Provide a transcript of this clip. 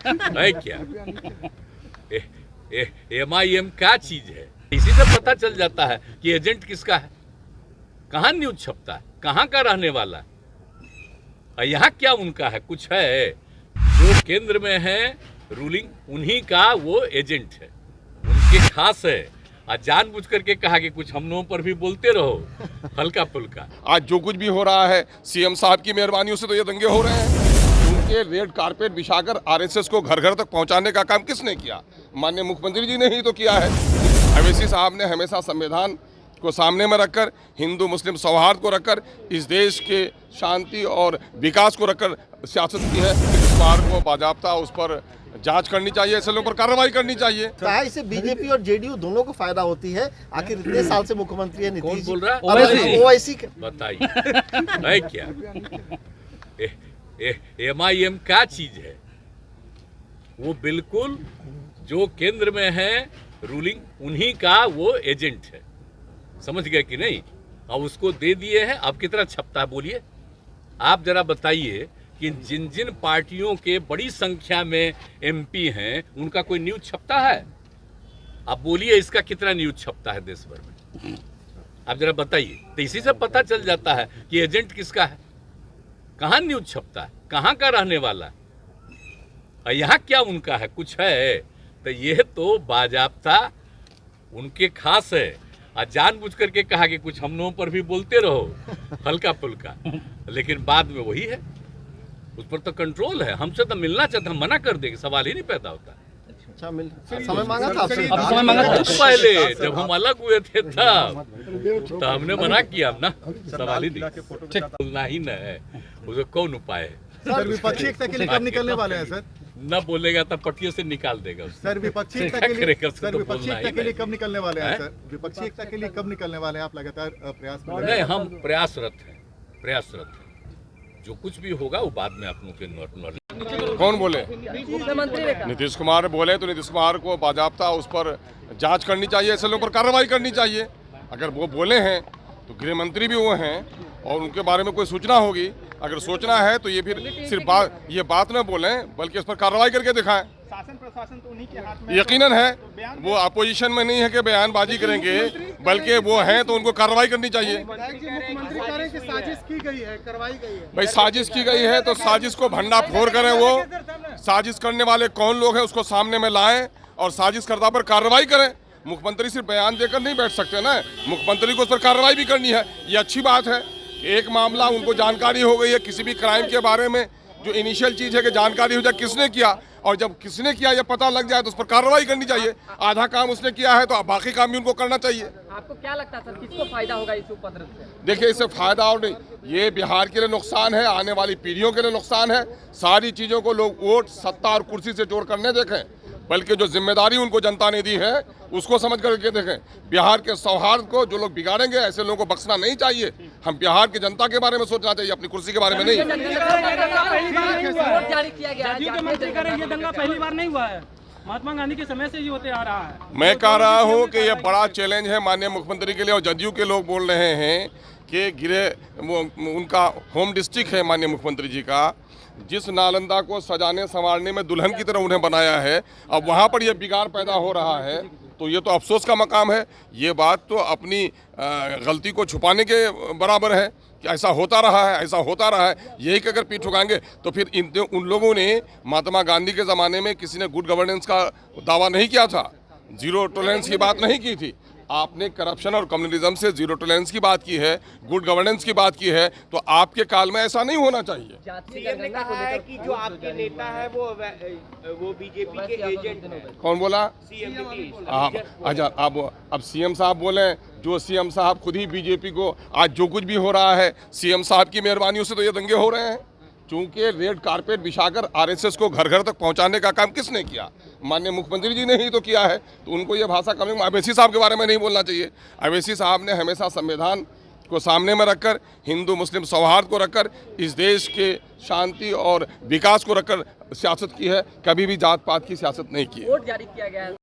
है क्या? MIM क्या चीज है? इसी से पता चल जाता है कि एजेंट किसका है, कहाँ न्यूज छपता है, कहाँ का रहने वाला है, और यहाँ क्या उनका है। कुछ है जो केंद्र में है रूलिंग, उन्हीं का वो एजेंट है, उनके खास है। और जानबूझ करके कहा कि कुछ हम लोगों पर भी बोलते रहो हल्का फुल्का। आज जो कुछ भी हो रहा है सीएम साहब की मेहरबानियों से तो ये दंगे हो रहे हैं। उनके रेड कारपेट बिछाकर आरएसएस को घर घर तक पहुंचाने का काम किसने किया? माननीय मुख्यमंत्री जी ने ही तो किया है। अवैसी साहब ने हमेशा संविधान को सामने में रखकर, हिंदू मुस्लिम सौहार्द को रखकर, इस देश के शांति और विकास को रखकर सियासत की है। इस बार को बाजाबता उस पर जांच करनी चाहिए, ऐसे लोगों पर कार्रवाई करनी चाहिए। इससे बीजेपी और जेडीयू दोनों को फायदा होती है। आखिर इतने साल से मुख्यमंत्री है नीतीश। कौन बोल रहा है? ओवैसी। बताइए है क्या? MIM क्या चीज है? वो बिल्कुल जो केंद्र में है रूलिंग, उन्हीं का वो एजेंट है। समझ गए कि नहीं? अब उसको दे दिए हैं। अब कितना छपता है बोलिए? आप जरा बताइए कि जिन जिन पार्टियों के बड़ी संख्या में MP हैं, उनका कोई न्यूज छपता है? आप बोलिए इसका कितना न्यूज छपता है देश भर में? आप जरा बताइए। तो इसी से पता चल जाता है कि एजेंट किसका है, कहाँ न्यूज छपता है, कहाँ का रहने वाला है, और यहाँ क्या उनका है। कुछ है तो ये तो बाजाबता उनके खास है। और जानबूझ करके कहा कि कुछ हम लोगों पर भी बोलते रहो हल्का फुल्का, लेकिन बाद में वही है। उस पर तो कंट्रोल है। हमसे तो मिलना चाहते, हम मना कर देंगे, सवाल ही नहीं पैदा होता। अच्छा, समय मांगा था आपसे? पहले जब हम अलग हुए थे तब तो हमने मना किया ना, सवाल ही नहीं। बोलना ही न है, उसका कौन उपाय है? सर विपक्षी एकता के लिए कब निकलने वाले हैं सर? न बोलेगा तो पटियों से निकाल देगा उसको। सर विपक्षी एकता के लिए कब निकलने वाले हैं सर? विपक्षी एकता के लिए कब निकलने वाले हैं? आप लगातार प्रयास कर रहे हैं। नहीं, हम प्रयासरत हैं। जो कुछ भी होगा वो बाद में आप लोगों के कौन बोले? नीतीश कुमार बोले तो नीतीश कुमार को बाजाबता उस पर जांच करनी चाहिए, ऐसे लोगों पर कार्रवाई करनी चाहिए। अगर वो बोले हैं तो गृह मंत्री भी वो हैं और उनके बारे में कोई सूचना होगी। अगर सोचना है तो ये फिर सिर्फ ये बात न बोलें, बल्कि इस पर कार्रवाई करके दिखाएं। शासन प्रशासन तो उन्हीं के हाथ में यकीनन है वो अपोजिशन में नहीं है कि बयानबाजी करेंगे, बल्कि वो हैं तो उनको कार्रवाई करनी चाहिए। मुख्यमंत्री कह रहे हैं कि साजिश की गई है, करवाई गई है। भाई साजिश की गई है तो साजिश को भंडाफोड़ करें। वो साजिश करने वाले कौन लोग हैं उसको सामने में लाएं और साजिशकर्ता पर कार्रवाई करें। मुख्यमंत्री सिर्फ बयान देकर नहीं बैठ सकते ना, मुख्यमंत्री को उस पर कार्रवाई भी करनी है। ये अच्छी बात है कि एक मामला उनको जानकारी हो गई है किसी भी क्राइम के बारे में। जो इनिशियल चीज़ है कि जानकारी हो जाए किसने किया, और जब किसने किया ये पता लग जाए तो उस पर कार्रवाई करनी चाहिए। आधा काम उसने किया है तो बाकी काम भी उनको करना चाहिए। आपको क्या लगता है सर, किसको फायदा होगा इस उपद्रव से? देखिए, इससे फायदा और नहीं, ये बिहार के लिए नुकसान है, आने वाली पीढ़ियों के लिए नुकसान है। सारी चीज़ों को लोग वोट, सत्ता और कुर्सी से जोड़ करने देखें, बल्कि जो जिम्मेदारी उनको जनता ने दी है उसको समझ करके देखें। बिहार के सौहार्द को जो लोग बिगाड़ेंगे, ऐसे लोगों को बख्शना नहीं चाहिए। हम बिहार की जनता के बारे में सोचना चाहिए, अपनी कुर्सी के बारे में नहीं। ये दंगा पहली बार नहीं हुआ है, महात्मा गांधी के समय से ही होते आ रहा है। मैं कह रहा हूं कि यह बड़ा चैलेंज है माननीय मुख्यमंत्री के लिए। और जदयू के लोग बोल रहे हैं कि उनका होम डिस्ट्रिक्ट है माननीय मुख्यमंत्री जी का, जिस नालंदा को सजाने संवारने में दुल्हन की तरह उन्हें बनाया है, अब वहाँ पर यह बिगाड़ पैदा हो रहा है, तो ये तो अफसोस का मकाम है। ये बात तो अपनी गलती को छुपाने के बराबर है कि ऐसा होता रहा है, ऐसा होता रहा है। यही कि अगर पीठ ठुकाएंगे तो फिर उन लोगों ने महात्मा गांधी के ज़माने में किसी ने गुड गवर्नेंस का दावा नहीं किया था, जीरो टॉलरेंस की बात नहीं की थी। आपने करप्शन और कम्युनलिज्म से जीरो टॉलरेंस की बात की है, गुड गवर्नेंस की बात की है, तो आपके काल में ऐसा नहीं होना चाहिए। सीएम ने कहा है कि जो आपके नेता है वो बीजेपी के एजेंट हैं। कौन बोला? सीएम नीतीश। अच्छा, अब सीएम साहब बोले, जो सीएम साहब खुद ही बीजेपी को, आज जो कुछ भी हो रहा है सीएम साहब की मेहरबानियों से तो ये दंगे हो रहे हैं। चूंकि रेड कारपेट बिछाकर आरएसएस को घर घर तक पहुंचाने का काम किसने किया? माननीय मुख्यमंत्री जी ने ही तो किया है। तो उनको ये भाषा कम, अवैसी साहब के बारे में नहीं बोलना चाहिए। अवैसी साहब ने हमेशा संविधान को सामने में रखकर, हिंदू मुस्लिम सौहार्द को रखकर, इस देश के शांति और विकास को रखकर सियासत की है, कभी भी जात पात की सियासत नहीं की है। वोट जारी किया गया है